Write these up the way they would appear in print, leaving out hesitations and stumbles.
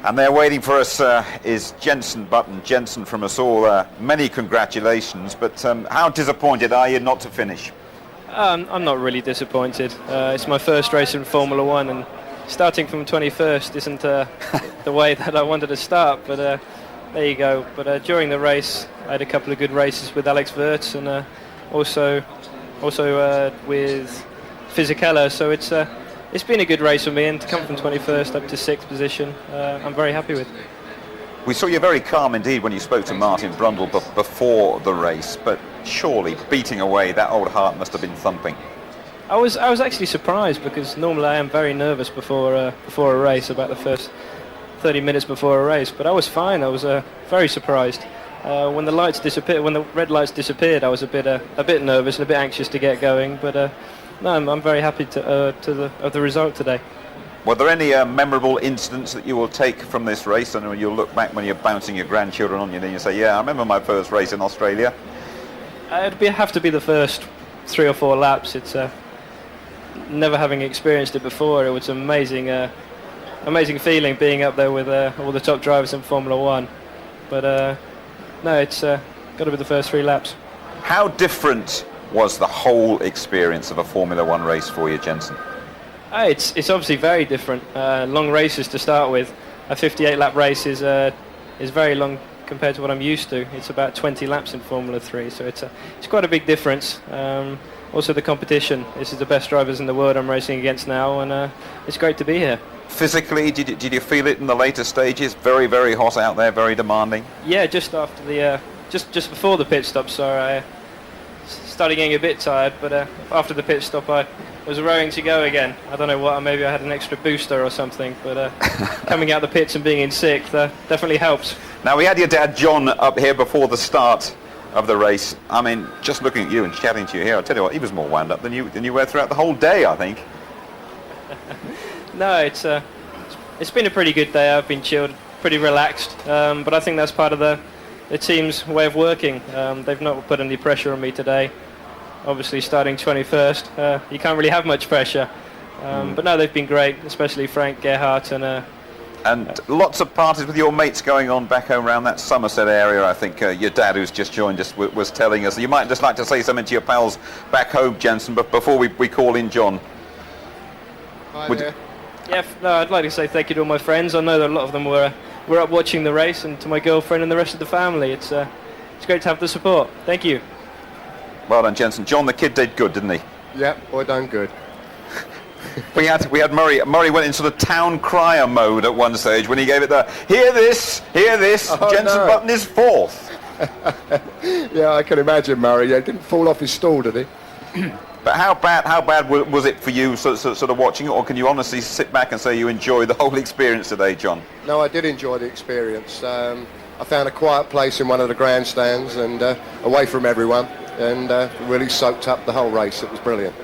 And there waiting for us is Jenson Button. Jenson, from us all, many congratulations, but how disappointed are you not to finish? I'm not really disappointed. It's my first race in Formula One, and starting from 21st isn't the way that I wanted to start, but there you go. But during the race, I had a couple of good races with Alex Wirtz and also with Fisichella, so it's been a good race for me, and to come from 21st up to 6th position, I'm very happy with. We saw you very calm indeed when you spoke to Martin Brundle before the race, but surely beating away, that old heart must have been thumping. I was actually surprised, because normally I am very nervous before a race, about the first 30 minutes before a race, but I was fine. I was very surprised. When the lights disappeared, when the red lights disappeared, I was a bit nervous and a bit anxious to get going, but no, I'm very happy of the result today. Were there any memorable incidents that you will take from this race, and when you'll look back when you're bouncing your grandchildren on you and you say, yeah, I remember my first race in Australia? It'd have to be the first 3 or 4 laps. It's never having experienced it before. It was amazing feeling being up there with all the top drivers in Formula One. But no, it's got to be the first 3 laps. How different was the whole experience of a Formula One race for you, Jenson? It's obviously very different. Long races to start with. A 58-lap race is very long compared to what I'm used to. It's about 20 laps in Formula 3, so it's quite a big difference. Also the competition. This is the best drivers in the world I'm racing against now, and it's great to be here. Physically, did you feel it in the later stages? Very, very hot out there, very demanding? Yeah, just after the just before the pit stop, so I started getting a bit tired, but after the pit stop I was raring to go again. I don't know what, maybe I had an extra booster or something, but coming out the pits and being in 6th definitely helps. Now, we had your dad John up here before the start of the race. I mean, just looking at you and chatting to you here, I'll tell you what, he was more wound up than you were throughout the whole day, I think. No, it's been a pretty good day. I've been chilled, pretty relaxed, but I think that's part of the team's way of working. They've not put any pressure on me today. Obviously, starting 21st, you can't really have much pressure. But no, they've been great, especially Frank, Gerhardt, and lots of parties with your mates going on back home around that Somerset area. I think your dad, who's just joined us, was telling us. You might just like to say something to your pals back home, Jenson, but before we call in John. Hi there. Yeah, no, I'd like to say thank you to all my friends. I know that a lot of them were up watching the race, and to my girlfriend and the rest of the family. It's great to have the support. Thank you. Well done, Jenson. John, the kid did good, didn't he? Yep, boy done good. We had Murray. Murray went in sort of town crier mode at one stage when he gave it the hear this. Oh, Jenson no. Button is 4th. Yeah, I can imagine Murray. Yeah, didn't fall off his stool, did he? But how bad was it for you, sort of watching it, or can you honestly sit back and say you enjoyed the whole experience today, John? No, I did enjoy the experience. I found a quiet place in one of the grandstands and away from everyone, and really soaked up the whole race. It was brilliant.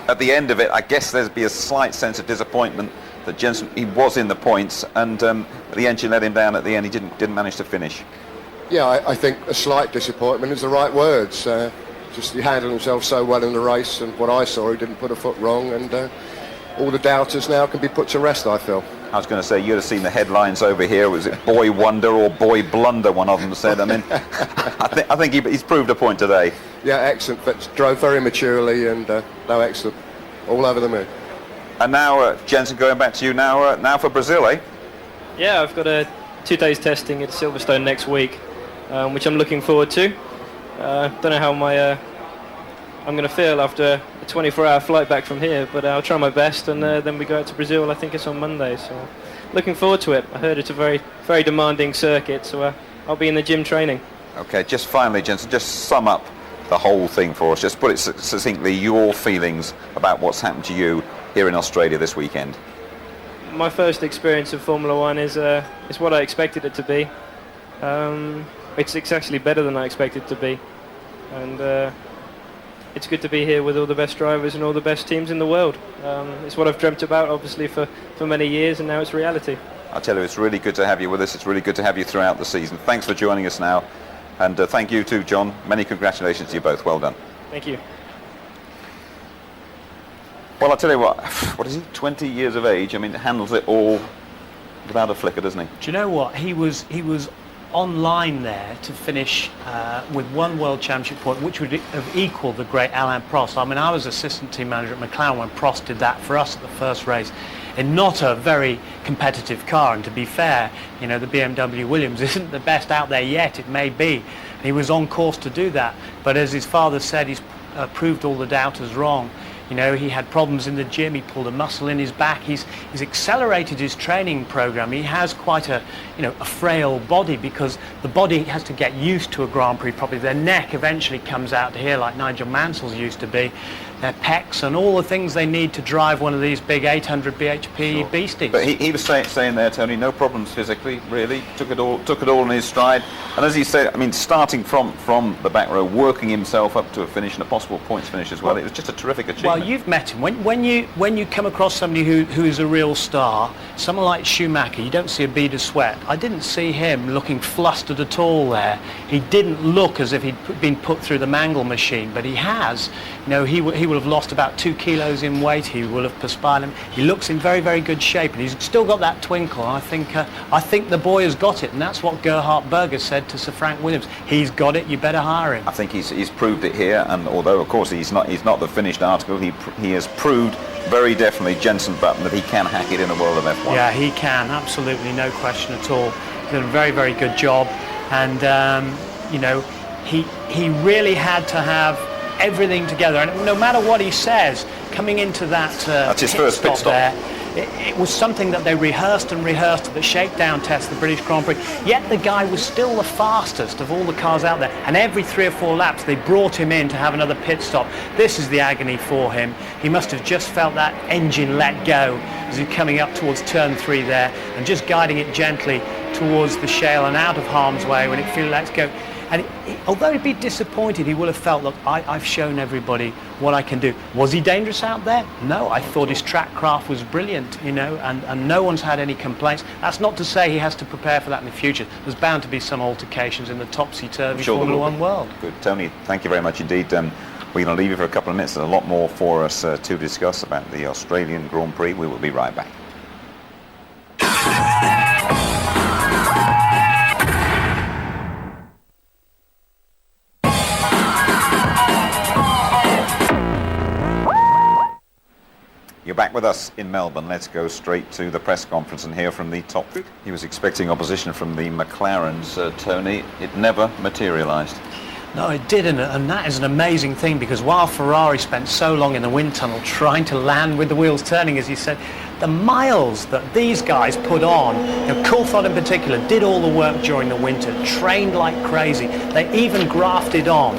At the end of it, I guess there'd be a slight sense of disappointment that Jenson, he was in the points, and the engine let him down at the end. He didn't manage to finish. Yeah, I think a slight disappointment is the right words. Just he handled himself so well in the race, and what I saw, he didn't put a foot wrong, and all the doubters now can be put to rest, I feel. I was going to say, you'd have seen the headlines over here. Was it boy wonder or boy blunder, one of them said. I mean, I think he's proved a point today. Yeah, excellent. But drove very maturely, and no, excellent. All over the moon. And now, Jenson, going back to you now for Brazil, eh? Yeah, I've got 2 days testing at Silverstone next week, which I'm looking forward to. Don't know how I'm going to feel after a 24-hour flight back from here, but I'll try my best, and then we go out to Brazil. I think it's on Monday, so looking forward to it. I heard it's a very, very demanding circuit, so I'll be in the gym training. Okay, just finally, Jenson, just sum up the whole thing for us. Just put it succinctly, your feelings about what's happened to you here in Australia this weekend. My first experience of Formula One is what I expected it to be. It's actually better than I expected it to be, and it's good to be here with all the best drivers and all the best teams in the world. It's what I've dreamt about, obviously, for many years, and now it's reality. I tell you, it's really good to have you with us. It's really good to have you throughout the season. Thanks for joining us now, and thank you too, John. Many congratulations to you both. Well done. Thank you. Well, I'll tell you what is he, 20 years of age? I mean, handles it all without a flicker, doesn't he? Do you know what? He was online there to finish with 1 World Championship point, which would have equalled the great Alain Prost. I mean, I was assistant team manager at McLaren when Prost did that for us at the first race, in not a very competitive car. And to be fair, you know, the BMW Williams isn't the best out there yet. It may be. He was on course to do that, but as his father said, he's proved all the doubters wrong. You know, he had problems in the gym, he pulled a muscle in his back, he's accelerated his training program. He has quite a frail body, because the body has to get used to a Grand Prix properly. Their neck eventually comes out to here like Nigel Mansell's used to be. Their pecs and all the things they need to drive one of these big 800 bhp beasties. But he was saying there, Tony, no problems physically, really. Took it all in his stride. And as he said, I mean, starting from the back row, working himself up to a finish and a possible points finish as well. It was just a terrific achievement. Well, you've met him. When you come across somebody who is a real star, someone like Schumacher, you don't see a bead of sweat. I didn't see him looking flustered at all there. He didn't look as if he'd been put through the mangle machine, but he has. You know, he will have lost about 2 kilos in weight. He will have perspired. He looks in very, very good shape, and he's still got that twinkle. I think the boy has got it, and that's what Gerhard Berger said to Sir Frank Williams. He's got it. You better hire him. I think he's proved it here, and although of course he's not the finished article, he has proved very definitely, Jenson Button, that he can hack it in the world of F1. Yeah, he can, absolutely, no question at all. He's done a very, very good job, and you know, he really had to have everything together, and no matter what he says, coming into that's his first pit stop there, it was something that they rehearsed at the shakedown test, the British Grand Prix, yet the guy was still the fastest of all the cars out there, and every 3 or 4 laps they brought him in to have another pit stop. This is the agony for him. He must have just felt that engine let go as he's coming up towards turn 3 there, and just guiding it gently towards the shale and out of harm's way when it feels let go. And although he'd be disappointed, he will have felt, look, I've shown everybody what I can do. Was he dangerous out there? No, I thought his track craft was brilliant, you know, and no one's had any complaints. That's not to say he has to prepare for that in the future. There's bound to be some altercations in the topsy-turvy Formula One world. Good. Tony, thank you very much indeed. We're going to leave you for a couple of minutes. There's a lot more for us to discuss about the Australian Grand Prix. We will be right back. You're back with us in Melbourne. Let's go straight to the press conference and hear from the top. He was expecting opposition from the McLarens, Tony. It never materialised. No, it didn't, and that is an amazing thing, because while Ferrari spent so long in the wind tunnel trying to land with the wheels turning, as you said, the miles that these guys put on, you know, Coulthard in particular, did all the work during the winter, trained like crazy. They even grafted on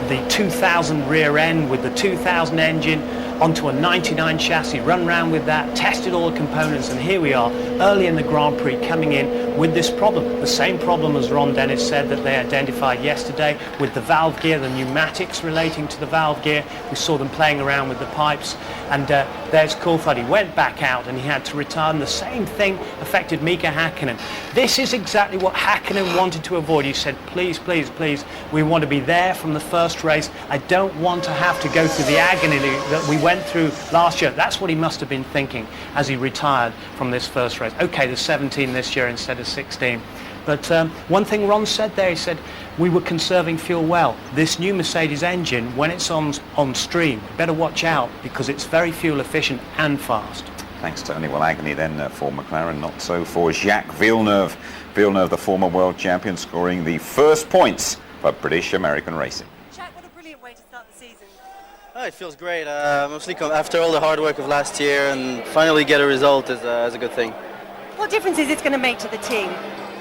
the 2000 rear end with the 2000 engine onto a 99 chassis, run around with that, tested all the components, and here we are early in the Grand Prix coming in with this problem. The same problem as Ron Dennis said that they identified yesterday with the valve gear, the pneumatics relating to the valve gear. We saw them playing around with the pipes, and there's Coulthard. He went back out and he had to retire, and the same thing affected Mika Häkkinen. This is exactly what Häkkinen wanted to avoid. He said, please, please, please, we want to be there from the first race. I don't want to have to go through the agony that we went through last year. That's what he must have been thinking as he retired from this first race. Okay, there's 17 this year instead of 16. But one thing Ron said there, he said, we were conserving fuel well. This new Mercedes engine, when it's on stream, better watch out, because it's very fuel efficient and fast. Thanks, Tony. Well, agony then for McLaren, not so for Jacques Villeneuve. Villeneuve, the former world champion, scoring the first points for British American racing. Jacques, what a brilliant way to start the season. Oh, it feels great. Mostly after all the hard work of last year, and finally get a result is a good thing. What difference is it going to make to the team?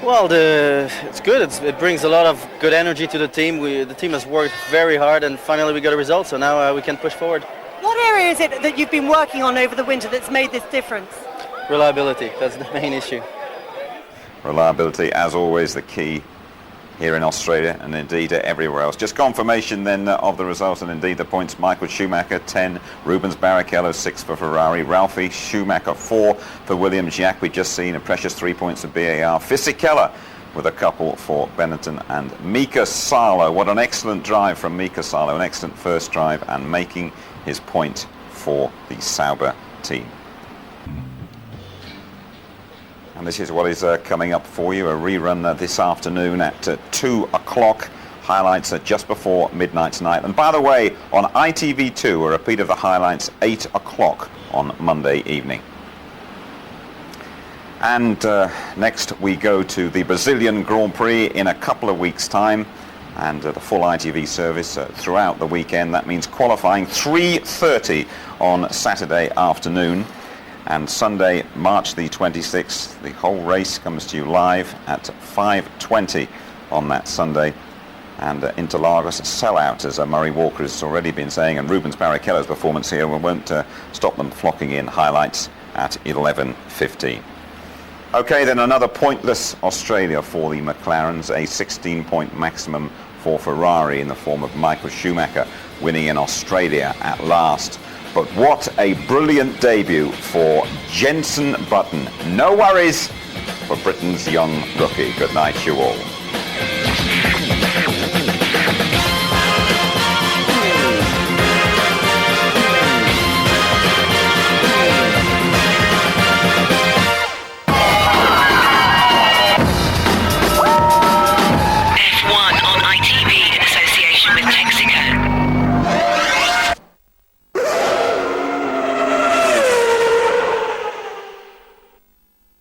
Well, it's good. It brings a lot of good energy to the team. The team has worked very hard, and finally we got a result, so now we can push forward. What area is it that you've been working on over the winter that's made this difference? Reliability, that's the main issue. Reliability, as always, the key here in Australia and indeed everywhere else. Just confirmation then of the results and indeed the points. Michael Schumacher 10, Rubens Barrichello 6 for Ferrari, Ralphie Schumacher 4 for Williams, Jacques we've just seen, a precious 3 points of BAR, Fisichella with a couple for Benetton, and Mika Salo. What an excellent drive from Mika Salo, an excellent first drive, and making his point for the Sauber team. And this is what is coming up for you. A rerun this afternoon at 2 o'clock. Highlights are just before midnight tonight. And by the way, on ITV2, a repeat of the highlights 8 o'clock on Monday evening. And next we go to the Brazilian Grand Prix in a couple of weeks' time. And the full ITV service throughout the weekend. That means qualifying 3:30 on Saturday afternoon. And Sunday, March the 26th, the whole race comes to you live at 5:20 on that Sunday. And Interlagos sellout, as Murray Walker has already been saying, and Rubens Barrichello's performance here won't stop them flocking in. Highlights at 11:15. Okay, then another pointless Australia for the McLarens, a 16-point maximum for Ferrari in the form of Michael Schumacher winning in Australia at last. But what a brilliant debut for Jenson Button. No worries for Britain's young rookie. Good night to you all. F1 on ITV in association with Texaco.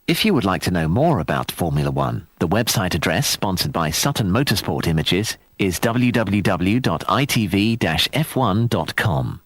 If you would like to know more about Formula One, the website address sponsored by Sutton Motorsport Images is www.itv-f1.com.